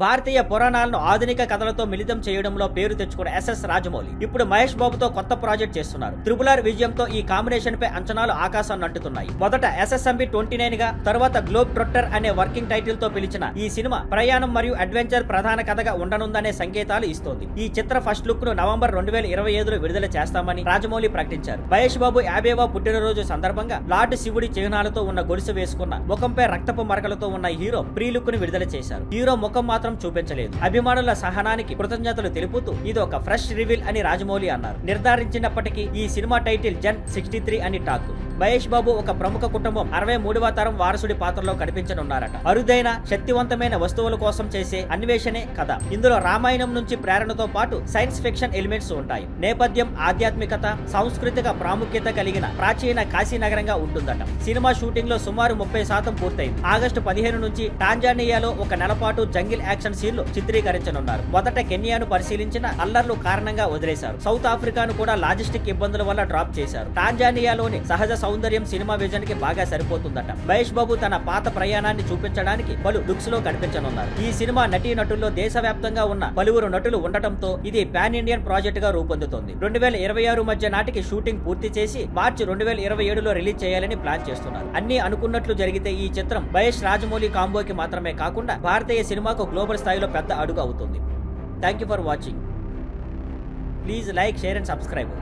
భారతీయ పురాణాలను ఆధునిక కథలతో మిళితం చేయడంలో పేరు తెచ్చుకున్న ఎస్ఎస్ రాజమౌళి ఇప్పుడు మహేష్ బాబుతో కొత్త ప్రాజెక్ట్ చేస్తున్నారు. త్రిబుల్ విజయంతో ఈ కాంబినేషన్ పై అంచనాలు ఆకాశాన్ని అంటుతున్నాయి. మొదట SSMB 29 గా, తర్వాత గ్లోబ్ ట్రొట్టర్ అనే వర్కింగ్ టైటిల్ తో పిలిచిన ఈ సినిమా ప్రయాణం మరియు అడ్వెంచర్ ప్రధాన కథగా ఉండనుందనే సంకేతాలు ఇస్తోంది. ఈ చిత్ర ఫస్ట్ లుక్ ను నవంబర్ 2025లో విడుదల చేస్తామని రాజమౌళి ప్రకటించారు. మహేష్ బాబు 50వ పుట్టినరోజు సందర్భంగా లార్డ్ శివుడి చిహ్నాలతో ఉన్న గొలుసు వేసుకున్న ముఖంపై రక్తపు మరకలతో ఉన్న హీరో ప్రీ లుక్ ను విడుదల చేశారు. హీరో ముఖం మాత్రం చూపించలేదు. అభిమానుల సహనానికి కృతజ్ఞతలు తెలుపుతూ ఇది ఒక ఫ్రెష్ రివీల్ అని రాజమౌళి అన్నారు. నిర్ధారించినప్పటికీ ఈ సినిమా టైటిల్ జన్ 63 అని టాక్. మహేష్ బాబు ఒక ప్రముఖ కుటుంబం 63వ తరం వారసుడి పాత్రలో కనిపించనున్నారట. అరుదైన శక్తివంతమైన వస్తువుల కోసం చేసే అన్వేషణే కథ. ఇందులో రామాయణం నుంచి ప్రేరణతో పాటు సైన్స్ ఫిక్షన్ ఎలిమెంట్స్ ఉంటాయి. నేపథ్యం ఆధ్యాత్మికత, సాంస్కృతిక ప్రాముఖ్యత కలిగిన ప్రాచీన కాశీ నగరంగా ఉంటుందట. సినిమా షూటింగ్ లో సుమారు 30% పూర్తయింది. ఆగస్టు 15 నుంచి టాంజానియాలో ఒక నెల పాటు జంగిల్ యాక్షన్ సీన్లు చిత్రీకరించనున్నారు. మొదట కెన్యాను పరిశీలించిన అల్లర్లు కారణంగా వదిలేశారు. సౌత్ ఆఫ్రికాను కూడా లాజిస్టిక్ ఇబ్బందుల వల్ల డ్రాప్ చేశారు. టాంజానియాలోని సహజ సౌందర్యం సినిమా విజన్ కి బాగా సరిపోతుందట. మహేష్ బాబు తన పాత ప్రయాణాన్ని చూపించడానికి పలు లుక్స్ లో కనిపించనున్నారు. ఈ సినిమా నటీనటుల్లో దేశవ్యాప్తంగా ఉన్న పలువురు నటులు ఉండటంతో ఇది పాన్ ఇండియన్ ప్రాజెక్ట్ గా రూపొందుతోంది. 2026 మధ్య నాటికి షూటింగ్ పూర్తి చేసి మార్చి 2027లో రిలీజ్ చేయాలని ప్లాన్ చేస్తున్నారు. అన్ని అనుకున్నట్లు జరిగితే ఈ చిత్రం మహేష్ రాజమౌళి కాంబోకి మాత్రమే కాకుండా భారతీయ సినిమాకు గ్లోబల్ స్థాయిలో పెద్ద అడుగు అవుతుంది. Thank you for watching. Please like, share and subscribe.